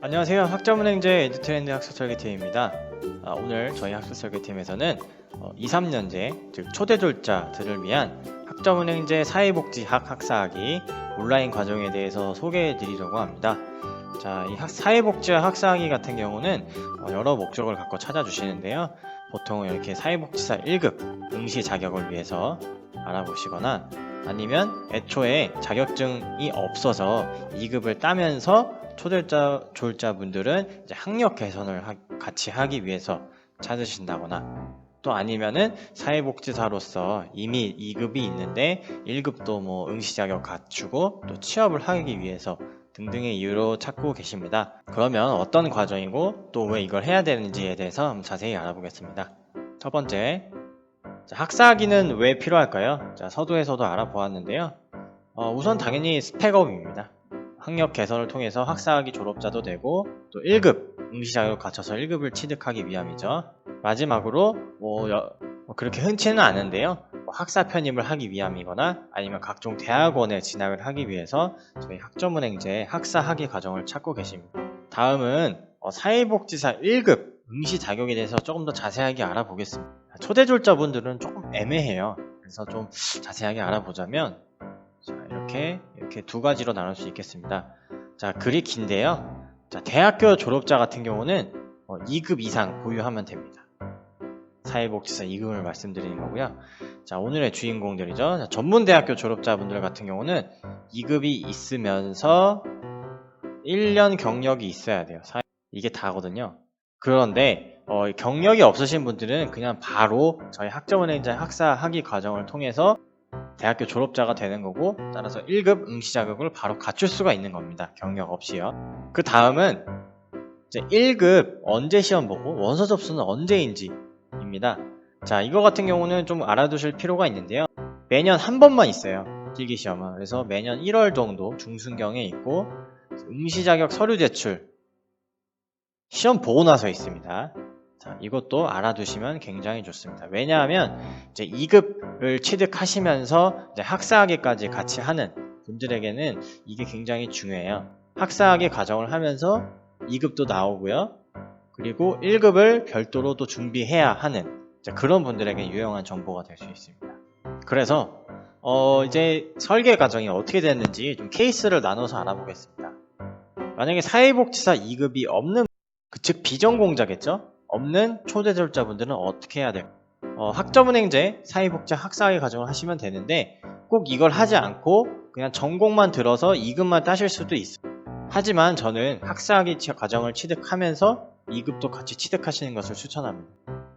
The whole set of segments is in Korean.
안녕하세요. 학점은행제 에듀트렌드 학습설계팀입니다. 오늘 저희 학습설계팀에서는 2, 3년제, 즉 초대졸자들을 위한 학점은행제 사회복지학 학사학위 온라인 과정에 대해서 소개해 드리려고 합니다. 자, 이 사회복지학 학사학위 같은 경우는 여러 목적을 갖고 찾아주시는데요. 보통 이렇게 사회복지사 1급 응시 자격을 위해서 알아보시거나 아니면 애초에 자격증이 없어서 2급을 따면서 초대졸자분들은 이제 학력 개선을 같이 하기 위해서 찾으신다거나 또 아니면은 사회복지사로서 이미 2급이 있는데 1급도 뭐 응시 자격 갖추고 또 취업을 하기 위해서 등등의 이유로 찾고 계십니다. 그러면 어떤 과정이고 또 왜 이걸 해야 되는지에 대해서 한번 자세히 알아보겠습니다. 첫 번째, 학사학위는 왜 필요할까요? 자, 서두에서도 알아보았는데요. 우선 당연히 스펙업입니다. 학력 개선을 통해서 학사학위 졸업자도 되고 또 1급 응시 자격을 갖춰서 1급을 취득하기 위함이죠. 마지막으로 그렇게 흔치는 않은데요. 학사 편입을 하기 위함이거나 아니면 각종 대학원에 진학을 하기 위해서 저희 학점은행제 학사 학위 과정을 찾고 계십니다. 다음은 사회복지사 1급 응시 자격에 대해서 조금 더 자세하게 알아보겠습니다. 초대졸자분들은 조금 애매해요. 그래서 좀 자세하게 알아보자면 자, 이렇게 두 가지로 나눌 수 있겠습니다. 자, 글이 긴데요. 자, 대학교 졸업자 같은 경우는 2급 이상 보유하면 됩니다. 사회복지사 2급을 말씀드리는 거고요. 자, 오늘의 주인공들이죠. 자, 전문대학교 졸업자분들 같은 경우는 2급이 있으면서 1년 경력이 있어야 돼요. 이게 다거든요. 그런데 경력이 없으신 분들은 그냥 바로 저희 학점은행제 학사 학위 과정을 통해서 대학교 졸업자가 되는 거고 따라서 1급 응시 자격을 바로 갖출 수가 있는 겁니다. 경력 없이요. 그 다음은 이제 1급 언제 시험 보고 원서 접수는 언제인지 입니다. 자, 이거 같은 경우는 좀 알아두실 필요가 있는데요. 매년 한 번만 있어요. 필기시험은. 그래서 매년 1월 정도 중순경에 있고 응시 자격 서류 제출 시험 보고 나서 있습니다. 자, 이것도 알아두시면 굉장히 좋습니다. 왜냐하면 이제 2급을 취득하시면서 이제 학사학위까지 같이 하는 분들에게는 이게 굉장히 중요해요. 학사학위 과정을 하면서 2급도 나오고요. 그리고 1급을 별도로 또 준비해야 하는 그런 분들에게 유용한 정보가 될 수 있습니다. 그래서 이제 설계 과정이 어떻게 됐는지 좀 케이스를 나눠서 알아보겠습니다. 만약에 사회복지사 2급이 없는 즉 비전공자겠죠? 없는 초대졸자분들은 어떻게 해야 돼요? 학점은행제 사회복지 학사학위 과정을 하시면 되는데 꼭 이걸 하지 않고 그냥 전공만 들어서 2급만 따실 수도 있어요. 하지만 저는 학사학위 과정을 취득하면서 2급도 같이 취득하시는 것을 추천합니다.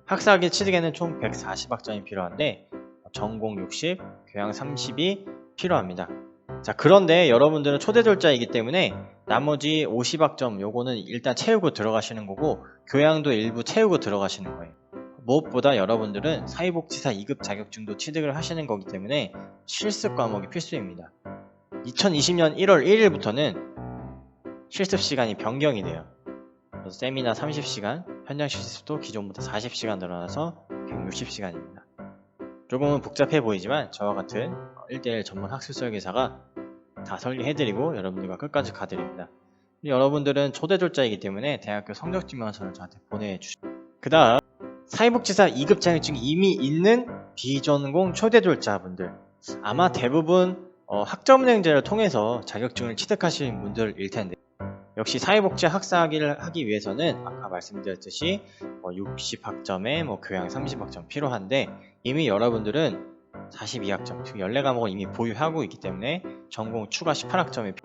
학사학위 취득에는 총 140학점이 필요한데 전공 60, 교양 30이 필요합니다. 자, 그런데 여러분들은 초대졸자이기 때문에 나머지 50학점 요거는 일단 채우고 들어가시는 거고 교양도 일부 채우고 들어가시는 거예요. 무엇보다 여러분들은 사회복지사 2급 자격증도 취득을 하시는 거기 때문에 실습 과목이 필수입니다. 2020년 1월 1일부터는 실습 시간이 변경이 돼요. 그래서 세미나 30시간, 현장 실습도 기존보다 40시간 늘어나서 160시간입니다. 조금은 복잡해 보이지만 저와 같은 1대1 전문 학습 설계사가 다 설계해드리고 여러분들과 끝까지 가드립니다. 여러분들은 초대졸자이기 때문에 대학교 성적증명서를 저한테 보내주시죠. 그 다음 사회복지사 2급 자격증이 이미 있는 비전공 초대졸자분들 아마 대부분 학점은행제를 통해서 자격증을 취득하신 분들일 텐데 역시 사회복지 학사학위를 하기 위해서는 아까 말씀드렸듯이 60학점에 교양 30학점 필요한데 이미 여러분들은 42학점, 즉 14과목을 이미 보유하고 있기 때문에 전공 추가 18학점이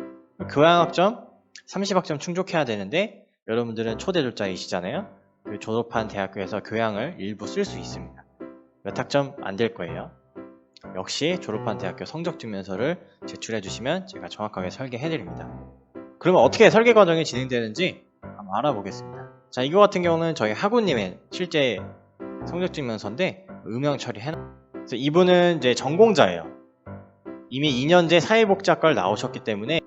교양학점 30학점 충족해야 되는데 여러분들은 초대졸자이시잖아요. 그 졸업한 대학교에서 교양을 일부 쓸 수 있습니다. 몇 학점 안 될 거예요. 역시 졸업한 대학교 성적증명서를 제출해 주시면 제가 정확하게 설계해 드립니다. 그러면 어떻게 설계 과정이 진행되는지 한번 알아보겠습니다. 자, 이거 같은 경우는 저희 학우님의 실제 성적증명서인데 음영 처리해놨습니다. 그래서 이분은 이제 전공자예요. 이미 2년제 사회복지학과를 나오셨기 때문에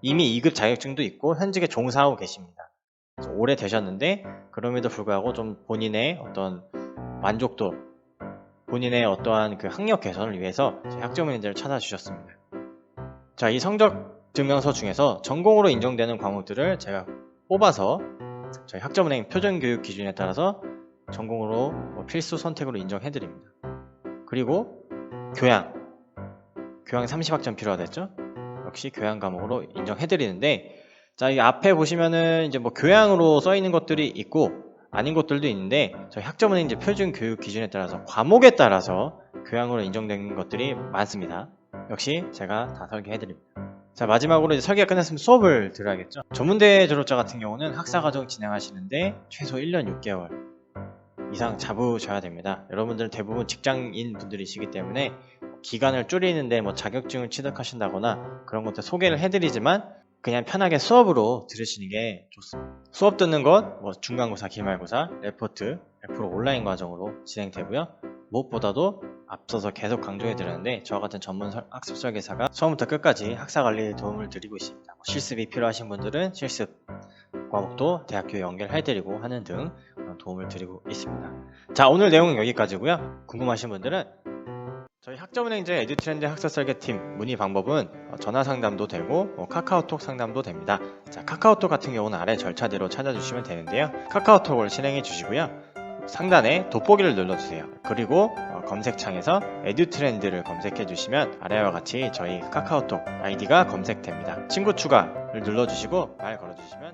이미 2급 자격증도 있고 현직에 종사하고 계십니다. 오래 되셨는데 그럼에도 불구하고 좀 본인의 어떤 만족도, 본인의 어떠한 그 학력 개선을 위해서 학점은행제를 찾아주셨습니다. 자, 이 성적 증명서 중에서 전공으로 인정되는 과목들을 제가 뽑아서 저희 학점은행 표준교육 기준에 따라서 전공으로 필수 선택으로 인정해드립니다. 그리고 교양 30학점 필요하댔죠? 역시 교양 과목으로 인정해드리는데, 자, 이 앞에 보시면은 이제 뭐 교양으로 써 있는 것들이 있고 아닌 것들도 있는데, 저희 학점은행 이제 표준교육 기준에 따라서 과목에 따라서 교양으로 인정된 것들이 많습니다. 역시 제가 다 설계해드립니다. 자, 마지막으로 이제 설계가 끝났으면 수업을 들어야겠죠. 전문대 졸업자 같은 경우는 학사과정 진행하시는데 최소 1년 6개월 이상 잡으셔야 됩니다. 여러분들 대부분 직장인 분들이시기 때문에 기간을 줄이는데 뭐 자격증을 취득하신다거나 그런 것들 소개를 해드리지만 그냥 편하게 수업으로 들으시는 게 좋습니다. 수업 듣는 것, 뭐 중간고사, 기말고사, 레포트, 100% 온라인 과정으로 진행되고요. 무엇보다도 앞서서 계속 강조해 드렸는데, 저와 같은 전문 학습 설계사가 처음부터 끝까지 학사 관리에 도움을 드리고 있습니다. 실습이 필요하신 분들은 실습 과목도 대학교에 연결해드리고 하는 등 도움을 드리고 있습니다. 자, 오늘 내용은 여기까지고요. 궁금하신 분들은 저희 학점은행제 에듀트렌드 학습설계팀 문의 방법은 전화 상담도 되고 카카오톡 상담도 됩니다. 자, 카카오톡 같은 경우는 아래 절차대로 찾아주시면 되는데요. 카카오톡을 실행해 주시고요. 상단에 돋보기를 눌러주세요. 그리고 검색창에서 에듀트렌드를 검색해 주시면 아래와 같이 저희 카카오톡 아이디가 검색됩니다. 친구 추가를 눌러주시고 말 걸어주시면